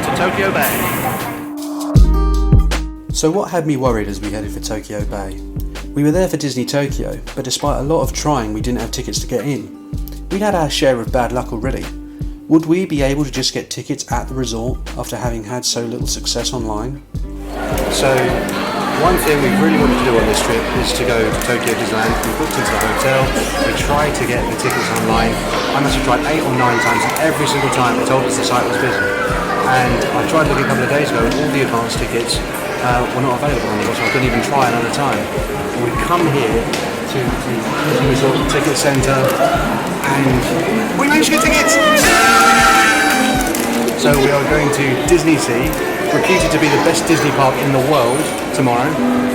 to Tokyo Bay. So what had me worried as we headed for Tokyo Bay? We were there for Disney Tokyo, but despite a lot of trying we didn't have tickets to get in. We'd had our share of bad luck already. Would we be able to just get tickets at the resort after having had so little success online? So, one thing we really wanted to do on this trip is to go to Tokyo Disneyland. We booked into the hotel, we tried to get the tickets online. I must have tried 8 or 9 times, and every single time it told us the site was busy. And I tried looking a couple of days ago and all the advance tickets were not available anymore, so I couldn't even try another time. We come here to the Disney Resort Ticket Centre and we managed to get tickets! So we are going to DisneySea, reputed to be the best Disney park in the world, tomorrow,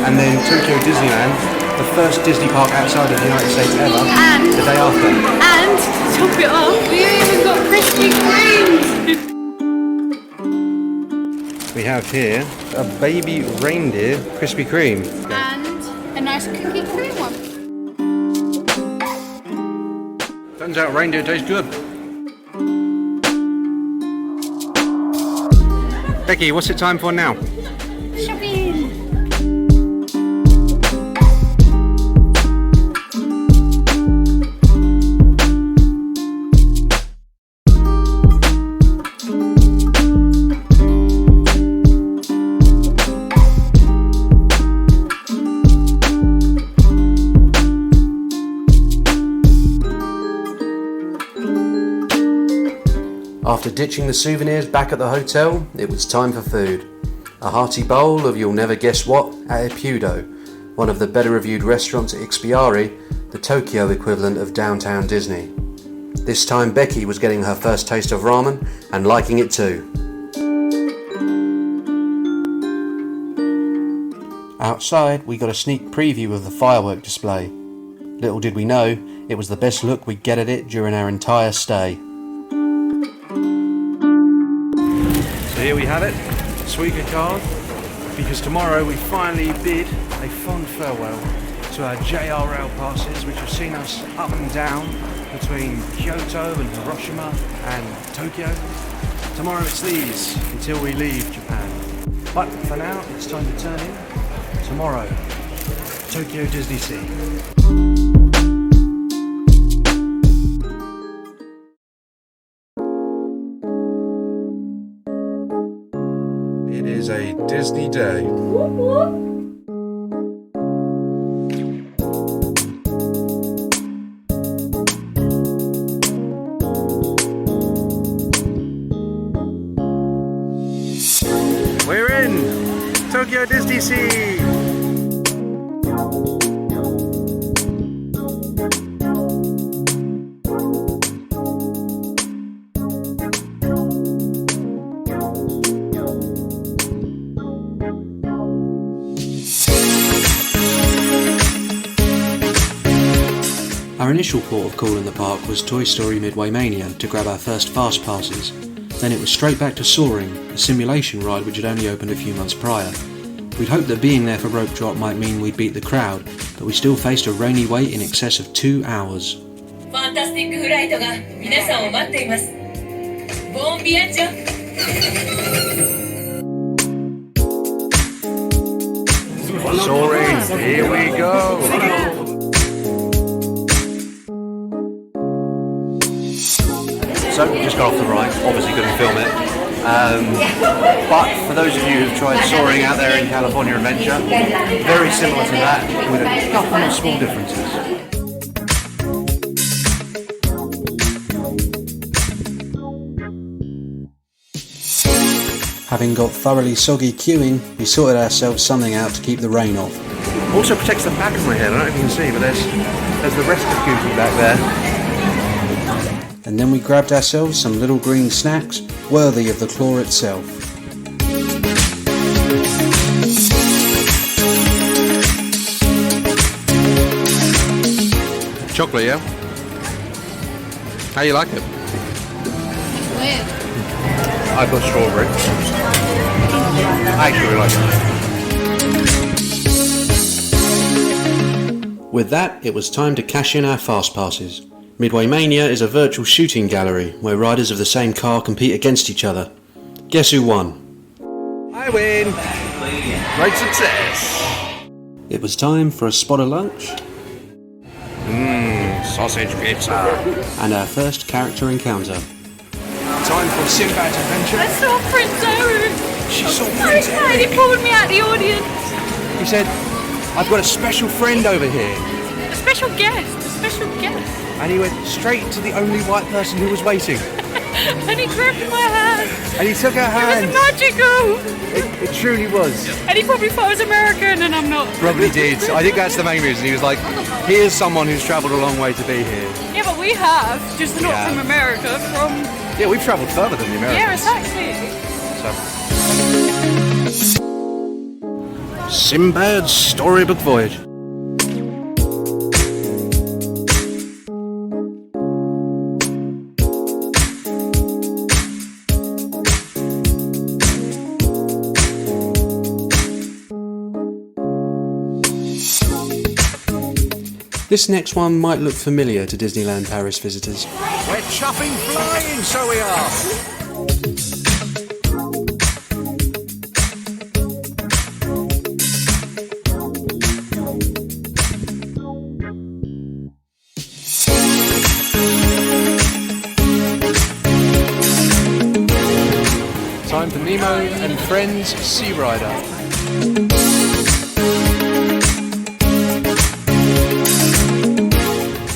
and then Tokyo Disneyland, the first Disney park outside of the United States ever, the day after. And, to top it off, we even got Krispy Kremes! We have here a baby reindeer Krispy Kreme. And a nice cookie cream one. Turns out reindeer tastes good. Becky, what's it time for now? Shopping! After ditching the souvenirs back at the hotel, it was time for food. A hearty bowl of you'll never guess what at Kyoto, one of the better reviewed restaurants at Ikspiari, the Tokyo equivalent of downtown Disney. This time Becky was getting her first taste of ramen and liking it too. Outside we got a sneak preview of the firework display. Little did we know, it was the best look we'd get at it during our entire stay. So here we have it, Suica card, because tomorrow we finally bid a fond farewell to our JRL passes, which have seen us up and down between Kyoto and Hiroshima and Tokyo. Tomorrow it's these until we leave Japan. But for now, it's time to turn in. Tomorrow, Tokyo DisneySea. It is a Disney day. We're in Tokyo DisneySea. Our initial port of call in the park was Toy Story Midway Mania to grab our first fast passes. Then it was straight back to Soaring, a simulation ride which had only opened a few months prior. We'd hoped that being there for Rope Drop might mean we'd beat the crowd, but we still faced a rainy wait in excess of 2 hours. Fantastic flight が皆さんを待っています。ボンビアンチョ。Soaring, here we go. So, just got off the ride, obviously couldn't film it. But for those of you who've tried Soaring out there in California Adventure, very similar to that with a couple of small differences. Having got thoroughly soggy queuing, we sorted ourselves something out to keep the rain off. Also protects the back of my head, I don't know if you can see, but there's the rest of Goofy back there. And then we grabbed ourselves some little green snacks worthy of the claw itself. Chocolate, yeah? How you like it? It's weird. I put strawberry. I actually really like it. With that, it was time to cash in our fast passes. Midway Mania is a virtual shooting gallery where riders of the same car compete against each other. Guess who won? I win! Great success! It was time for a spot of lunch Sausage pizza. and our first character encounter. Time for Sinbad's adventure. I saw Prince Harry. She saw So Prince excited, he Eric. pulled me out the audience. He said, I've got a special friend over here. A special guest. And he went straight to the only white person who was waiting. And he grabbed my hand. And he took her It hand. was magical. It truly was. And he probably thought I was American and I'm not. Probably did. I think that's the main reason. He was like, here's someone who's travelled a long way to be here. Yeah, but we have. Just not Yeah. from America, from... Yeah, we've travelled further than the Americans. Yeah, exactly. So. Sinbad's storybook voyage. This next one might look familiar to Disneyland Paris visitors. We're chopping flying, so we are. Time for Nemo and Friends Sea Rider.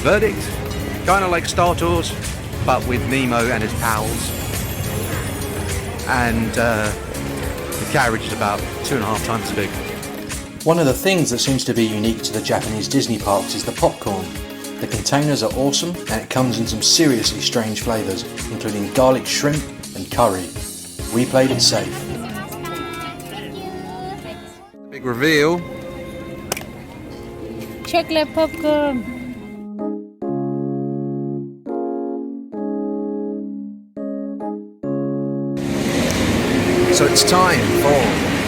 Verdict? Kind of like Star Tours, but with Nemo and his pals. And the carriage is about 2.5 times as big. One of the things that seems to be unique to the Japanese Disney parks is the popcorn. The containers are awesome and it comes in some seriously strange flavours, including garlic shrimp and curry. We played it safe. Big reveal. Chocolate popcorn. So it's time for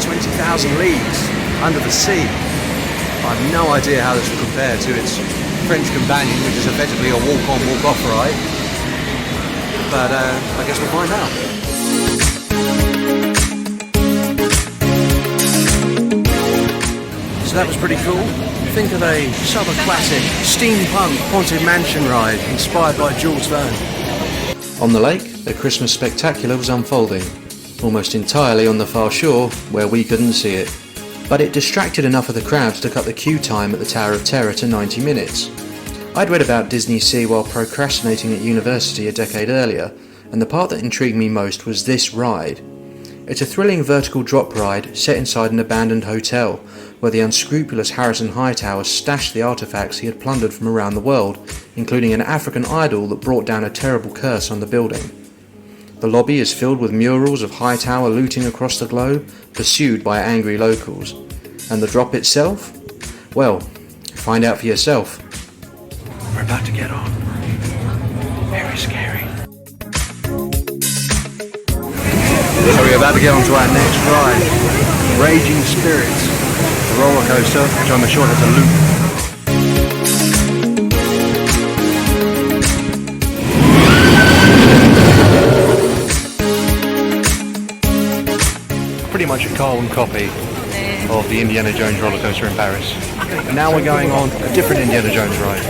20,000 Leagues Under the Sea. I have no idea how this will compare to its French companion, which is effectively a walk-on, walk-off ride. But I guess we'll find out. So that was pretty cool. Think of a summer classic steampunk haunted mansion ride inspired by Jules Verne. On the lake, a Christmas spectacular was unfolding, almost entirely on the far shore where we couldn't see it. But it distracted enough of the crowds to cut the queue time at the Tower of Terror to 90 minutes. I'd read about DisneySea while procrastinating at university a decade earlier, and the part that intrigued me most was this ride. It's a thrilling vertical drop ride set inside an abandoned hotel, where the unscrupulous Harrison Hightower stashed the artefacts he had plundered from around the world, including an African idol that brought down a terrible curse on the building. The lobby is filled with murals of Hightower looting across the globe, pursued by angry locals. And the drop itself? Well, find out for yourself. We're about to get on. Very scary. So we're about to get on to our next ride. Raging Spirits, a roller coaster, which I'm sure has a loop. Pretty much a carbon copy of the Indiana Jones roller coaster in Paris. And now we're going on a different Indiana Jones ride.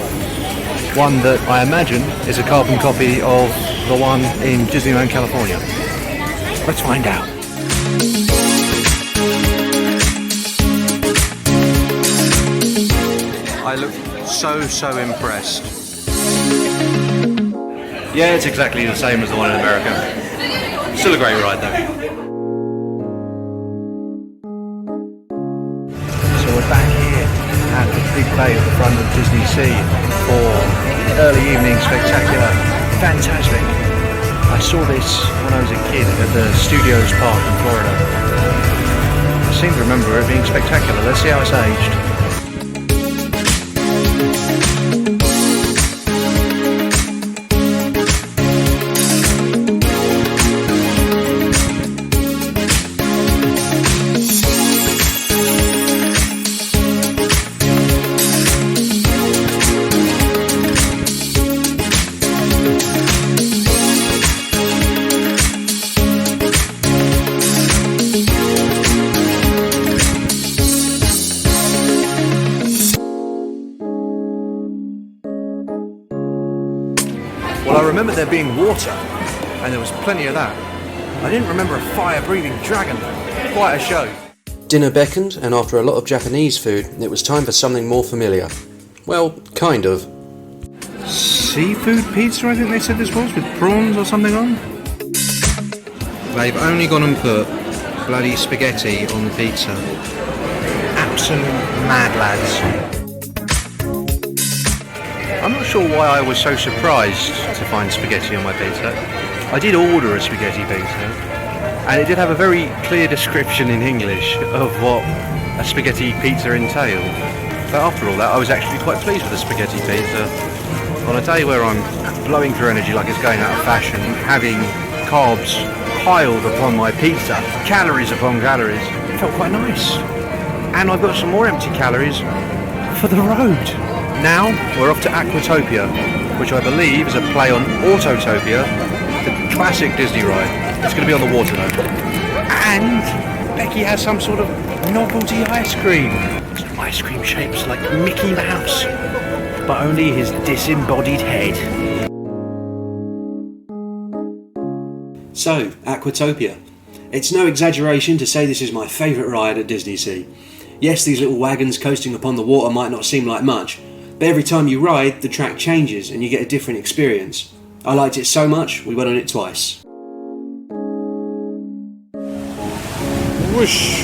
One that I imagine is a carbon copy of the one in Disneyland, California. Let's find out. I look so impressed. Yeah, it's exactly the same as the one in America. Still a great ride though. So we're back here at the big bay at the front of DisneySea for the early evening spectacular. Fantastic. I saw this when I was a kid at the Studios Park in Florida. I seem to remember it being spectacular. Let's see how it's aged. remember there being water, and there was plenty of that. I didn't remember a fire-breathing dragon though. Quite a show. Dinner beckoned, and after a lot of Japanese food, it was time for something more familiar. Well, kind of. Seafood pizza, I think they said this was, with prawns or something on? They've only gone and put bloody spaghetti on the pizza. Absolute mad lads. I'm not sure why I was so surprised to find spaghetti on my pizza. I did order a spaghetti pizza, and it did have a very clear description in English of what a spaghetti pizza entailed. But after all that, I was actually quite pleased with the spaghetti pizza. On a day where I'm blowing through energy like it's going out of fashion, having carbs piled upon my pizza, calories upon calories, it felt quite nice. And I've got some more empty calories for the road. Now we're off to Aquatopia, which I believe is a play on Autotopia, the classic Disney ride. It's going to be on the water though. And Becky has some sort of novelty ice cream. Some ice cream shapes like Mickey Mouse, but only his disembodied head. So, Aquatopia. It's no exaggeration to say this is my favourite ride at DisneySea. Yes, these little wagons coasting upon the water might not seem like much, but every time you ride, the track changes and you get a different experience. I liked it so much, we went on it twice. Whoosh!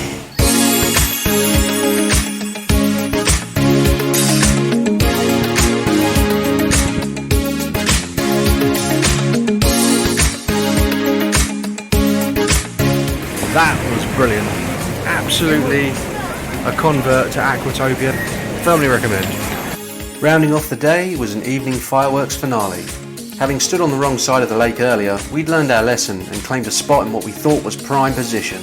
That was brilliant. Absolutely a convert to Aquatopia. Firmly recommend. Rounding off the day was an evening fireworks finale. Having stood on the wrong side of the lake earlier, we'd learned our lesson and claimed a spot in what we thought was prime position.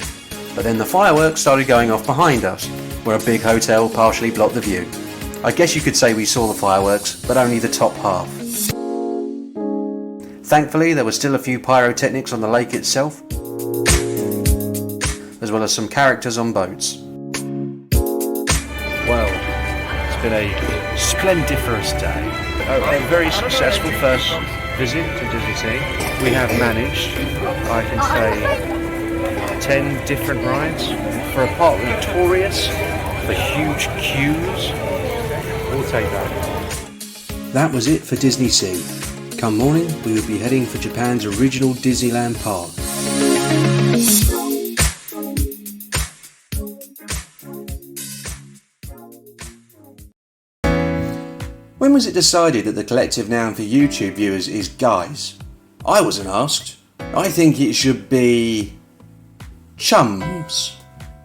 But then the fireworks started going off behind us, where a big hotel partially blocked the view. I guess you could say we saw the fireworks, but only the top half. Thankfully, there were still a few pyrotechnics on the lake itself, as well as some characters on boats. Well, it's been a splendiferous day. A very successful first visit to DisneySea. We have managed, I can say, 10 different rides. For a park notorious for huge queues, we'll take that. That was it for DisneySea. Come morning, we will be heading for Japan's original Disneyland park. When was it decided that the collective noun for YouTube viewers is guys? I wasn't asked. I think it should be chums.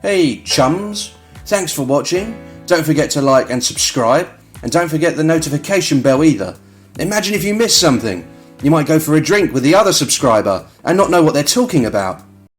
Hey chums, thanks for watching. Don't forget to like and subscribe, and don't forget the notification bell either. Imagine if you missed something. You might go for a drink with the other subscriber and not know what they're talking about.